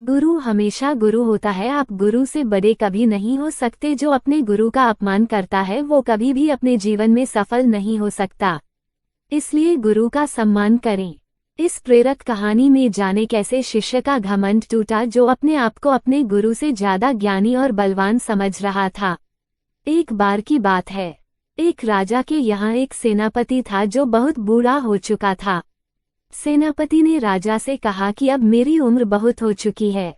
गुरु हमेशा गुरु होता है। आप गुरु से बड़े कभी नहीं हो सकते। जो अपने गुरु का अपमान करता है वो कभी भी अपने जीवन में सफल नहीं हो सकता। इसलिए गुरु का सम्मान करें। इस प्रेरक कहानी में जाने कैसे शिष्य का घमंड टूटा जो अपने आप को अपने गुरु से ज्यादा ज्ञानी और बलवान समझ रहा था। एक बार की बात है, एक राजा के यहाँ एक सेनापति था जो बहुत बूढ़ा हो चुका था। सेनापति ने राजा से कहा कि अब मेरी उम्र बहुत हो चुकी है,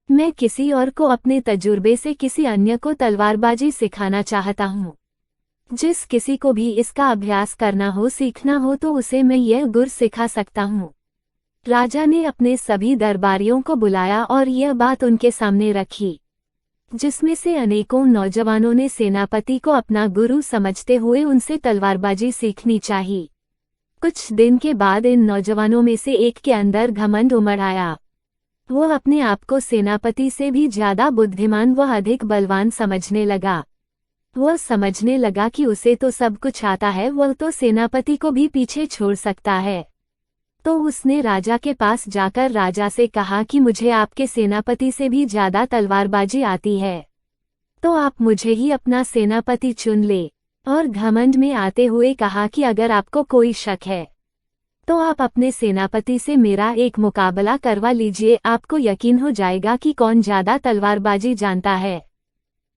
मैं किसी और को अपने तजुर्बे से किसी अन्य को तलवारबाजी सिखाना चाहता हूँ। जिस किसी को भी इसका अभ्यास करना हो, सीखना हो तो उसे मैं यह गुर सिखा सकता हूँ। राजा ने अपने सभी दरबारियों को बुलाया और यह बात उनके सामने रखी, जिसमें से अनेकों नौजवानों ने सेनापति को अपना गुरु समझते हुए उनसे तलवारबाजी सीखनी चाहिए। कुछ दिन के बाद इन नौजवानों में से एक के अंदर घमंड उमड़ आया। वह अपने आप को सेनापति से भी ज्यादा बुद्धिमान व अधिक बलवान समझने लगा। वह समझने लगा कि उसे तो सब कुछ आता है, वह तो सेनापति को भी पीछे छोड़ सकता है। तो उसने राजा के पास जाकर राजा से कहा कि मुझे आपके सेनापति से भी ज्यादा तलवारबाजी आती है, तो आप मुझे ही अपना सेनापति चुन ले। और घमंड में आते हुए कहा कि अगर आपको कोई शक है तो आप अपने सेनापति से मेरा एक मुकाबला करवा लीजिए, आपको यकीन हो जाएगा कि कौन ज्यादा तलवारबाजी जानता है।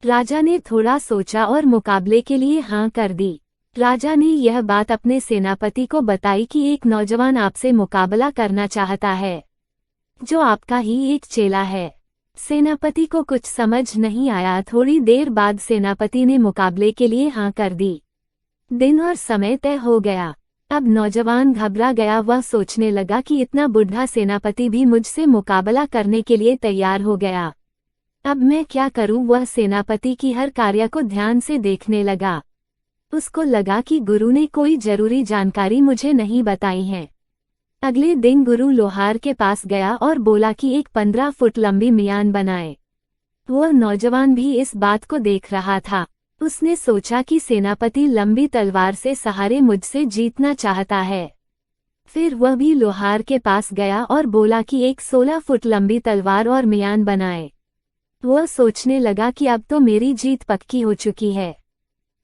राजा ने थोड़ा सोचा और मुकाबले के लिए हाँ कर दी। राजा ने यह बात अपने सेनापति को बताई कि एक नौजवान आपसे मुकाबला करना चाहता है, जो आपका ही एक चेला है। सेनापति को कुछ समझ नहीं आया। थोड़ी देर बाद सेनापति ने मुकाबले के लिए हाँ कर दी। दिन और समय तय हो गया। अब नौजवान घबरा गया। वह सोचने लगा कि इतना बुढ़ा सेनापति भी मुझसे मुकाबला करने के लिए तैयार हो गया, अब मैं क्या करूं। वह सेनापति की हर कार्य को ध्यान से देखने लगा। उसको लगा कि गुरु ने कोई जरूरी जानकारी मुझे नहीं बताई है। अगले दिन गुरु लोहार के पास गया और बोला कि एक 15 फुट लंबी मियान बनाए। वह नौजवान भी इस बात को देख रहा था। उसने सोचा कि सेनापति लंबी तलवार से सहारे मुझसे जीतना चाहता है। फिर वह भी लोहार के पास गया और बोला कि एक 16 फुट लंबी तलवार और मियान बनाए। वह सोचने लगा कि अब तो मेरी जीत पक्की हो चुकी है।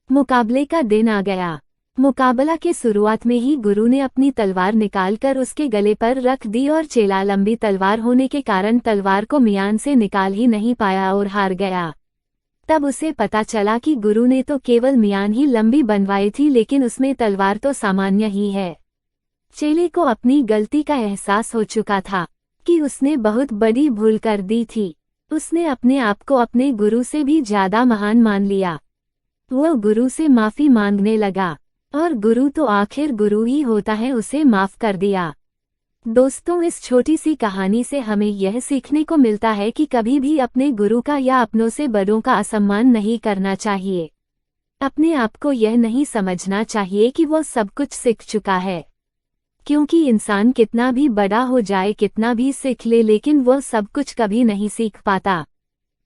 मुकाबले का दिन आ गया। मुकाबला के शुरुआत में ही गुरु ने अपनी तलवार निकालकर उसके गले पर रख दी और चेला लंबी तलवार होने के कारण तलवार को मियान से निकाल ही नहीं पाया और हार गया। तब उसे पता चला कि गुरु ने तो केवल मियान ही लंबी बनवाई थी, लेकिन उसमें तलवार तो सामान्य ही है। चेले को अपनी गलती का एहसास हो चुका था कि उसने बहुत बड़ी भूल कर दी थी। उसने अपने आप को अपने गुरु से भी ज्यादा महान मान लिया। वह गुरु से माफी मांगने लगा और गुरु तो आखिर गुरु ही होता है, उसे माफ कर दिया। दोस्तों, इस छोटी सी कहानी से हमें यह सीखने को मिलता है कि कभी भी अपने गुरु का या अपनों से बड़ों का असम्मान नहीं करना चाहिए। अपने आप को यह नहीं समझना चाहिए कि वो सब कुछ सीख चुका है, क्योंकि इंसान कितना भी बड़ा हो जाए, कितना भी सीख ले, लेकिन वह सब कुछ कभी नहीं सीख पाता।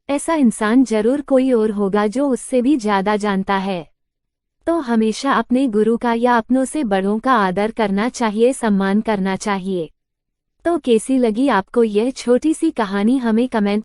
ऐसा इंसान जरूर कोई और होगा जो उससे भी ज्यादा जानता है। तो हमेशा अपने गुरु का या अपनों से बड़ों का आदर करना चाहिए, सम्मान करना चाहिए। तो कैसी लगी आपको यह छोटी सी कहानी, हमें कमेंट